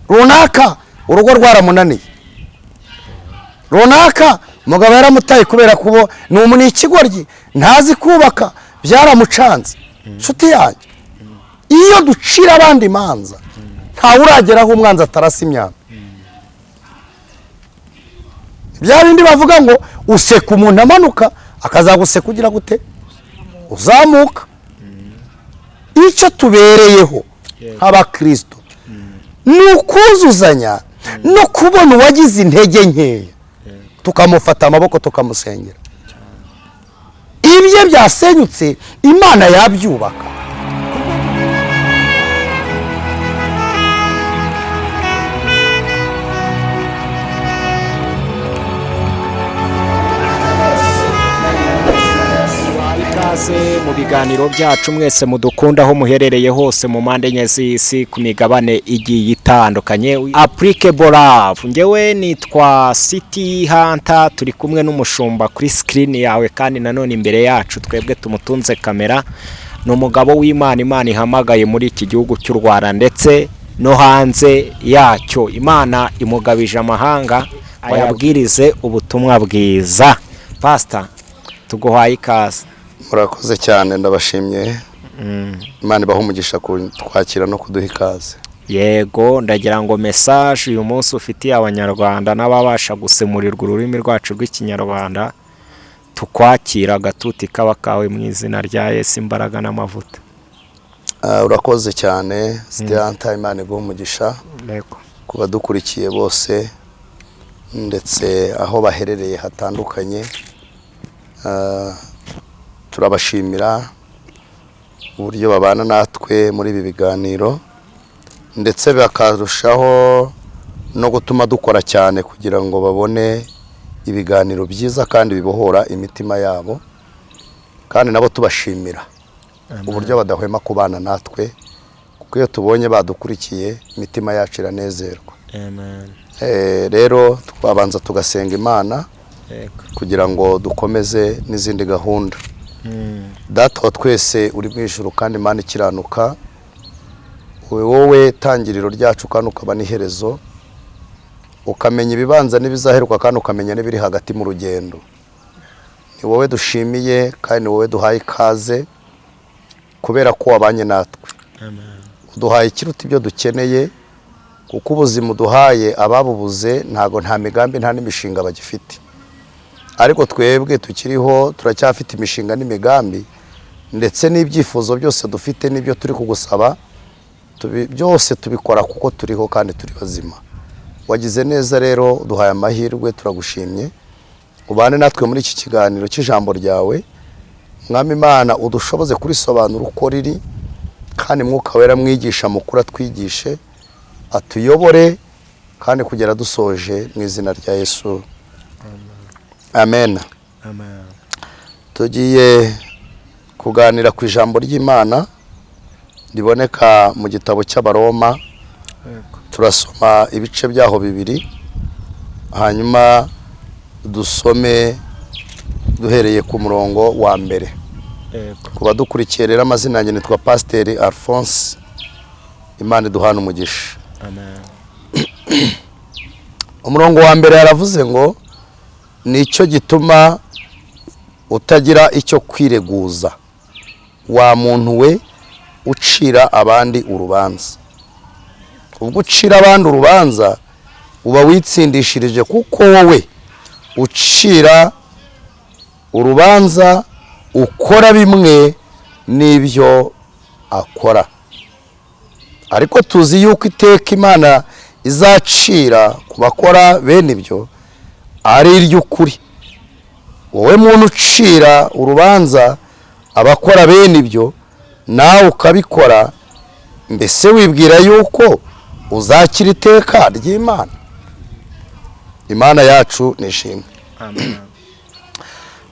runaka urugo rwaramunaniye, runaka umugabo yaramutaye kubera kubo ni umunyaikigoryi ntazi kubaka byaramucanze. Nshuti yanjye, iyo ducira abandi imanza ntawe urageraho umwanzi atarasa imyambi. Bya bindi bavuga ngo useka umuntu amanuka akazaguseka ugira gute uzamuka. Icyo tubereyeho nk'abakristo ni ukuzuzanya no kubona uwagize intege nkeya tukamufata amaboko tukamusengera. Ibye byasenyutse Imana yabyubaka. Mu biganiro byacu mwese mudukunda aho muherereye hose mu mpande enye z'isi ku migabane igiye itandukanye. Applicable Love, ngewe nitwa City Hunter, turi kumwe n'umushumba kuri screen yawe kandi nanone imbere yacu twebwe tumutunze kamera. Ni umugabo w'Imana, Imana ihamagaye muri iki gihugu cy'u Rwanda ndetse no hanze yacyo. Imana imugabije amahanga ayabwirize ubutumwa bwiza. Pastor, tuguhaye ikaze. Murakoze cyane, ndabashimye. Imana ibaha umugisha twakira no kuduha ikaze. Yego, ndagira ngo message uyu munsi ufitiye abanyarwanda n'ababasha gusemurirwa ururimi rwacu rw'ikinyarwanda, tukwakira gatuti kaba kawe mu izina rya Yesu, imbaraga n'amavuta. Urakoze cyane City, Imana iguha umugisha. Yego, kuba dukurikiye bose ndetse aho baherereye hatandukanye. Turabashimira uburyo babana natwe muri ibi biganiro ndetse bakarushaho no gutuma dukora cyane kugira ngo babone ibiganiro byiza kandi bibohora imitima yabo, kandi nabo tubashimira uburyo badahwema kubana natwe, kuko iyo tubonye badukurikiye imitima yacu iranezerwa. amen. Rero twabanza tugasenga Imana kugira ngo dukomeze n'izindi gahunda. Data wa twese uri mu ijuru kandi Imana ikiranuka, wowe tangiriro ryacu kandi ukaba n'iherezo, ukamenya ibibanza n'ibizaheruka kandi ukamenya n'ibiri hagati mu rugendo. Ni wowe dushimiye kandi ni wowe duhaye ikaze kubera ko wabanye natwe. Uduhaye ikiruta ibyo dukeneye, kuko ubuzima uduhaye ababubuze ntago nta migambi nta n'imishinga bagifite, ariko twebwe tukiriho turacyafite imishinga n'imigambi ndetse n'ibyifuzo byose dufite n'ibyo turi kugusaba byose tubikora kuko turiho kandi turi bazima. Wagize neza rero, duhaye amahirwe, turagushimye. Ubane natwe muri iki kiganiro cy'ijambo ryawe, Mwami Imana udushoboze kurisobanura uko riri, kandi Mwuka Wera mwigisha mukuru atwigishe, atuyobore kandi kugera dusoje mu izina rya Yesu. Amen. Amen. Tugiye kuganira ku ijambo ry'Imana riboneka mu gitabo cy'Abaroma. Turasoma ibice byaho 2, hanyuma dusome duhereye ku murongo wa mbere. Kuba dukurikiye rero, amazina yanjye nitwa Pasteur Alphonse. Imana duhana umugisha. Amen. Umurongo wa mbere yaravuze ngo nicyo gituma utagira icyo kwireguza, wa muntu we ucira abandi urubanza. Ubwo ucira abandi urubanza uba witsindishirije, kuko wowe ucira urubanza ukora bimwe n'ibyo akora. Ariko tuzi yuko iteka Imana izacira ku bakora bene ibyo ari iry'ukuri. Wowe muntu ucira urubanza abakora bene ibyo, nawe ukabikora, mbese wibwira yuko uzakira iteka ry'Imana? Imana yacu nishimwe. Amen.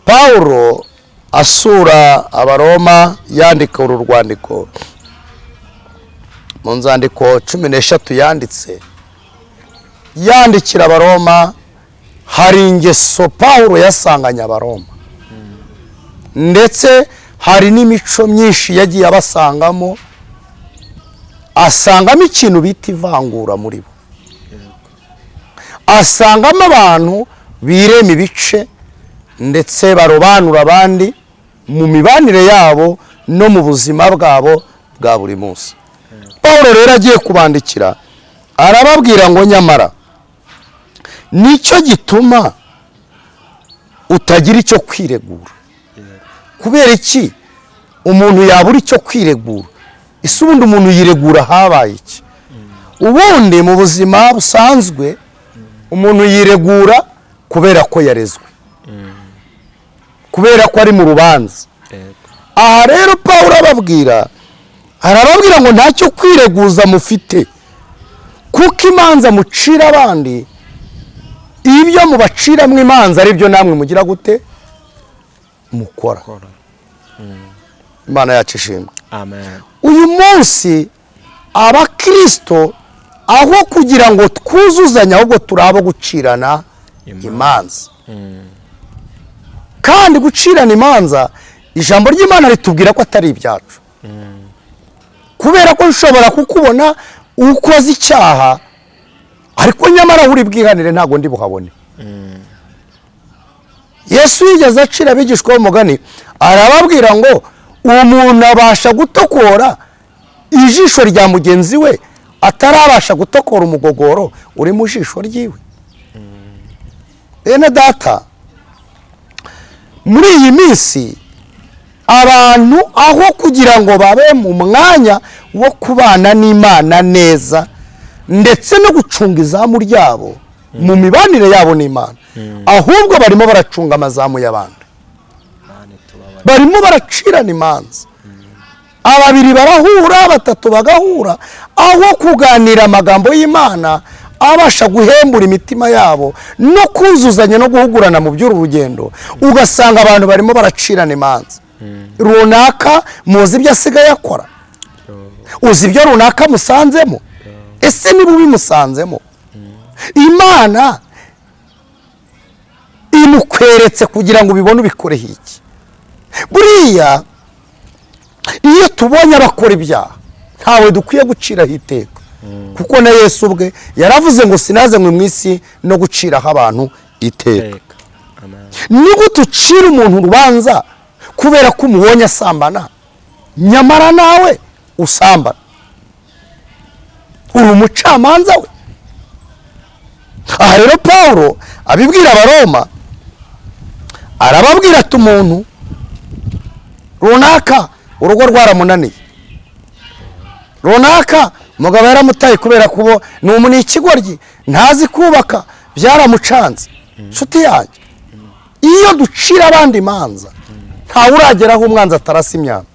Paulo asura Abaroma yandika uru rwandiko mu nzandiko 13 yanditse, yandikira Abaroma. Hari ingeso Paulo yasanganya Abaroma, ndetse hari n'imico myinshi yagiye abasangamo, asangamo ikintu bita ivangura muri bo. asangamo abantu birema ibice ndetse barobanura abandi mu mibanire yabo no mu buzima bwabo bwa buri munsi. Pawulo rero agiye kubandikira arababwira ngo nyamara nicyo gituma utagira icyo kwiregura. Kubera iki umuntu yabura icyo kwiregura? Ese ubundi umuntu yiregura habaye iki? Ubundi mu buzima busanzwe umuntu yiregura kubera ko yarezwe, kubera ko ari mu rubanza. Aha rero Pawulo arababwira ngo ntacyo kwireguza mufite, kuko imanza mucira abandi, ibyo mubaciramo imanza ari byo namwe mugira gute mukora. Imana yacu ishimwe. Amen. Uyu munsi abakristo aho kugira ngo twuzuzanye, ahubwo turabo gucirana imanza. Kandi gucirana imanza ijambo ry'Imana ritubwira ko atari ibyacu. Kubera ko ushobora kukubona ukoze icyaha ariko nyamara uri bwihanire ntago ndi buhabone. Yesu yigeze acira abigishwa b'umugani arababwira ngo umuntu abasha gutokora ijisho rya mugenzi we atarabasha gutokora umugogoro uri mu jisho ryiwe. Bene data, muri iyi minsi abantu aho kugira ngo babe mu mwanya wo kubana n'Imana neza ndetse no gucunga izamu ryabo mu mibanire yabo n'Imana, ahubwo barimo baracunga amazamu y'abandi, barimo baracirana imanza. Ababiri barahura, batatu bagahura, aho kuganira amagambo y'Imana abasha guhembura imitima yabo no kuzuzanya no guhugurana mu by'uru rugendo, ugasanga abantu barimo baracirana imanza. Runaka muzi ibyo asigaye akora, uzi ibyo runaka musanzemo, ese niba ubimusanzemo Imana imukweretse kugira ngo ubibone ubikoreho iki? Buriya iyo tubonye abakora ibyaha ntawe dukwiye guciraho iteka, kuko na Yesu ubwe yaravuze ngo sinazanywe mu isi no guciraho abantu iteka. Niba tucira umuntu urubanza kubera ko umubonye asambana, nyamara nawe usambana, uri umucamanza we? Aha rero Pawulo abibwira Abaroma arababwira ati umuntu runaka urugo rwaramunaniye, runaka umugabo yaramutaye kubera kubo ni ikigoryi ntazi kubaka, byaramucanze. Nshuti yanjye, iyo ducira abandi imanza ntawe urageraho umwanzi atarasa imyambi.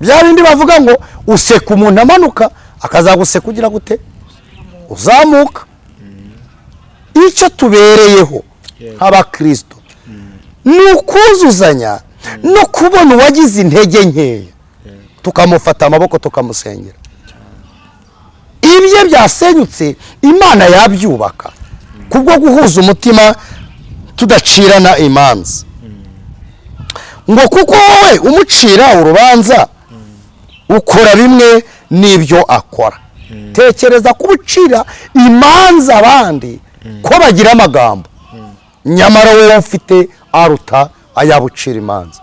Bya bindi bavuga ngo useka umuntu amanuka akazaguseka ugira gute uzamuka. Icyo tubereyeho nk'abakristo ni ukuzuzanya no kubona uwagize intege nkeya tukamufata amaboko tukamusengera. Ibyo byasenyutse Imana yabyubaka kubwo guhuza umutima tudacirana imanza. Ngo kuko wowe umucira urubanza ukora bimwe n'ibyo akora. Tekereza kubucira imanza abandi ko bagira amagambo, nyamara wowe ufite aruta ayabucira imanza.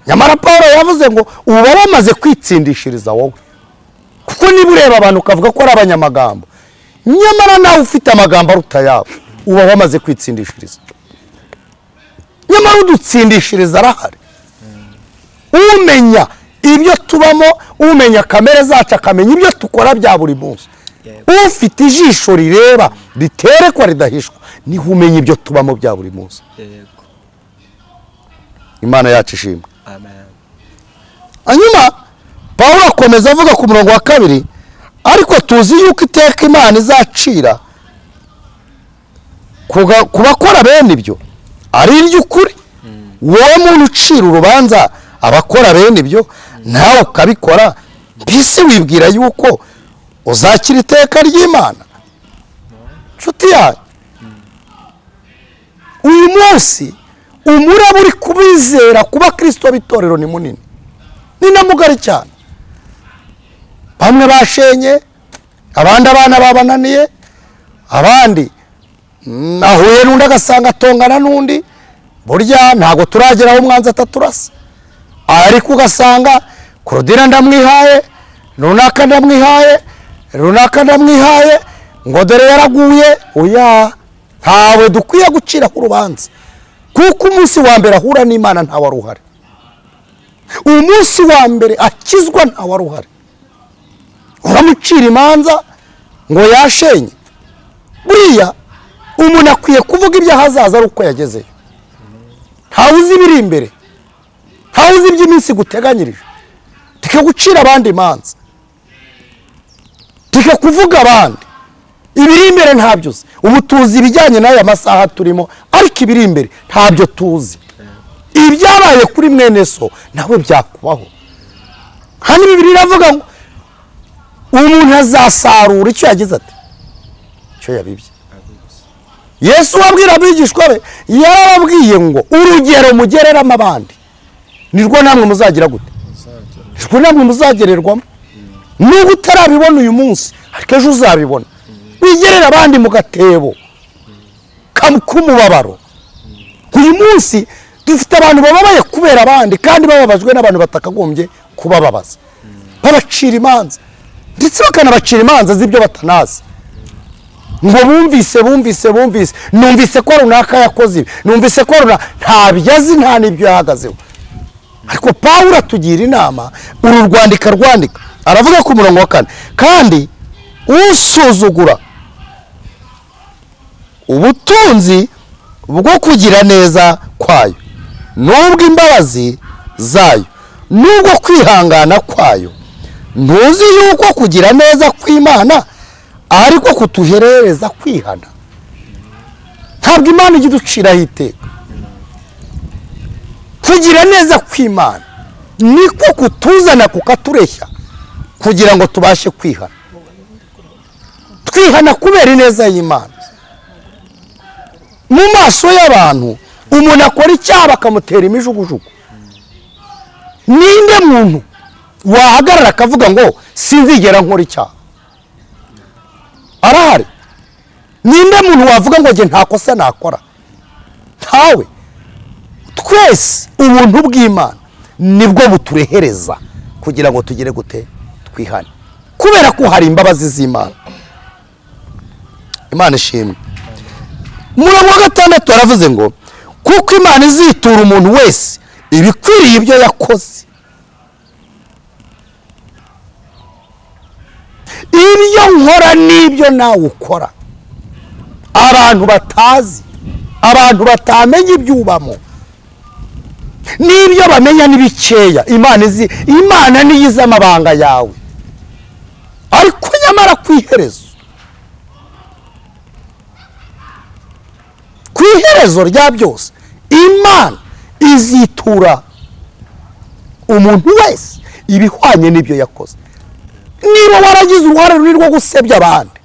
Nyamara Pawulo yavuze ngo ubu bamaze kwitsindishiriza wowe, kuko niba ureba abantu ukavuga ko ari abanyamagambo, nyamara nawe ufite amagambo aruta yabo uba wamaze kwitsindishiriza. Nyamara udutsindishiriza arahari, umenya ibyo tubamo, umenya kamere zacu, akamenya ibyo tukora bya buri munsi. Ufite ijisho rireba riterekwa ridahishwa niho umenya ibyo tubamo bya buri munsi. Imana yacu ishimwe. Hanyuma Pawulo akomeza avuga ku murongo wa 2, ariko tuzi yuko iteka Imana izacira ku bakora bene ibyo ari iry'ukuri. Wowe muntu ucira urubanza abakora bene ibyo nawe ukabikora, mbese wibwira yuko uzakira iteka ry'Imana? Nshuti yanjye, uyu munsi umuraba uri kubizera kuba Kristo b'itorero ni munini, ni na mugari cyane. Bamwe bashenye, abandi abana babananiye, abandi ahuye n'undi agasanga atongana n'undi, burya ntabwo turagera aho umwanzi ataturasa, ariko ugasanga Claudine ndamwihaye, runaka ndamwihaye, runaka ndamwihaye, ngo dore yaraguye. Oya, ntawe dukwiye guciraho urubanza, kuko umunsi wa mbere ahura n'Imana ntawe aruhari, umunsi wa mbere akizwa ntawe aruhari. Uramucira imanza ngo yashenye? Buriya umuntu akwiye kuvuga ibyo ahazaza ari uko yagezeyo. Ntawe uzi ibiri imbere, ntawe uzi iby'iminsi guteganyirije. Tika gucira abandi imanza, tika kuvuga abandi ibiri imbere ntabyo uzi. Ubu tuzi ibijyanye n'aya masaha turimo, ariko ibiri imbere ntabyo tuzi. Ibyabaye kuri mwene so nawe byakubaho. Hano Bibiliya iravuga ngo umuntu azasarura icyo yagize ati, icyo yabibye. Yesu wabwira abigishwa be yarababwiye ngo urugero mugereramo abandi nirwo namwe muzagira gute, nirwo namwe muzagererwamo. Nubwo utarabibona uyu munsi, ariko ejo uzabibona. Wigerera abandi mu gatebo k'umubabaro. Uyu munsi dufite abantu bababaye kubera abandi, kandi bababajwe n'abantu batakagombye kubababaza, babacira imanza ndetse bakanabacira imanza z'ibyo batanazi. Ngo bumvise numvise ko runaka yakoze ibi, numvise ko ntabyo azi, nta n'ibyo yahagazeho. Ariko Pawulo atugira inama, uru rwandika aravuga ku murongo wa 4, kandi usuzugura ubutunzi bwo kugira neza kwayo, nubwo imbabazi zayo, nubwo kwihangana kwayo, ntuzi yuko kugira neza kw'Imana ariko kutuherereza kwihana? Ntabwo Imana ijya iduciraho iteka. Kugira neza kw'Imana niko kutuzana kukatureshya kugira ngo tubashe kwihana. Twihana kubera ineza y'Imana. Mu maso y'abantu umuntu akora icyaha bakamutera imijugujugu. Ninde muntu wahagarara akavuga ngo sinzigera nkora icyaha? Arahari? Ninde muntu wavuga ngo nge nta kosa nakora? Ntawe. Twese ubuntu bw'Imana nibwo buturehereza kugira ngo tugire gute, twihane, kubera ko hari imbabazi z'Imana. Imana ishimwe. Murongo wa 6 aravuze ngo kuko Imana izitura umuntu wese ibikwiriye ibyo yakoze. Ibyo nkora n'ibyo nawe ukora, abantu batazi, abantu batamenya ibyubamo, n'ibyo bamenya n'ibikeya. Imana niyo izi amabanga yawe, ariko nyamara ku iherezo rya byose Imana izitura umuntu wese ibihwanye n'ibyo yakoze. Niba waragize uruhare runini rwo gusebya abandi,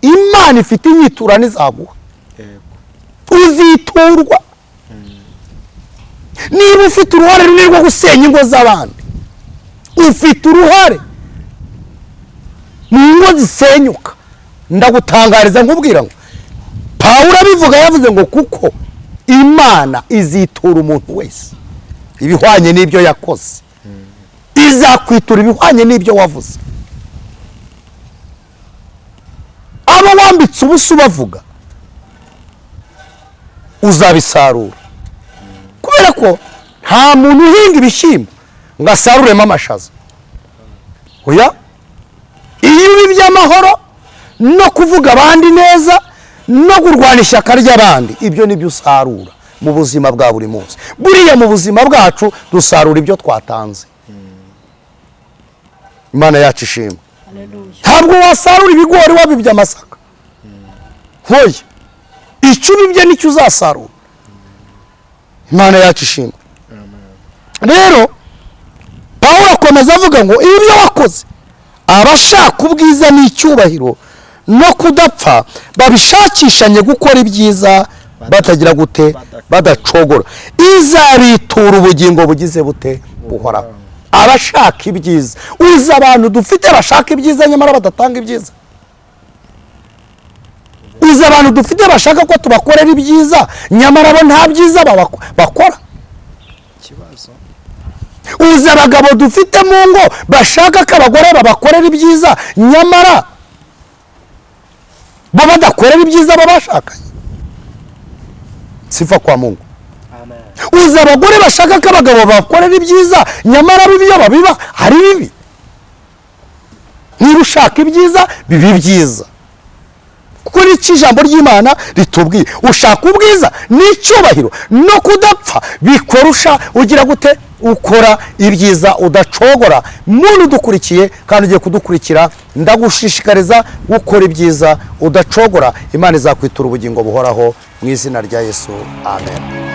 Imana ifite inyiturano izaguha, uziturwa. Niba ufite uruhare runini rwo gusenya ingo z'abandi, ufite uruhare mu ngo zisenyuka. Ndagutangariza nkubwira ngo Pawulo abivuga yavuze ngo kuko Imana izitura umuntu wese ibihwanye n'ibyo yakoze, izakwitura ibihwanye n'ibyo wavuze. Abo wambitse ubusa ubavuga uzabisarura, kubera ko nta muntu uhinga ibishyimbo ngo asaruremo amashaza. Oya, iyo ubibye amahoro no kuvuga abandi neza no kurwanya ishyaka ry'abandi, ibyo nibyo usarura mu buzima bwa buri munsi. Buriya mu buzima bwacu dusarura ibyo twatanze. Imana yacu ishimwe. Ntabwo wasarura ibigori wabibye amasaka. Hoya, icyo ubibye nicyo uzasarura. Imana yacu ishimwe. Rero Pawulo akomeza avuga ngo ibyo wakoze abashaka ubwiza n'icyubahiro no kudapfa babishakishanye gukora ibyiza batagira gute, badacogora, izabitura ubugingo bugize bute, buhoraho. abashaka ibyiza. Uzi abantu dufite bashaka ibyiza nyamara badatanga ibyiza. Uzi abantu dufite bashaka ko tubakorera ibyiza nyamara bo nta byiza bakora. Uzi abagabo dufite mu ngo bashaka ko abagore babakorera ibyiza nyamara bo badakorera ibyiza babashakanye. Sifa kwa Mungu. Amen. Uzi abagore bashaka ko abagabo babakorera ibyiza nyamara bibi iyo babiba ari bibi. Niba ushaka ibyiza bibi byiza. Kuri iki ijambo ry'Imana ritubwiye ushaka ubwiza n'icyubahiro no kudapfa bikorusha ugira gute ukora ibyiza udacogora. Muntu dukurikiye kandi ugiye kudukurikira ndagushishikariza gukora ibyiza udacogora. Imana izakwitura ubugingo buhoraho mu izina rya Yesu. Amen.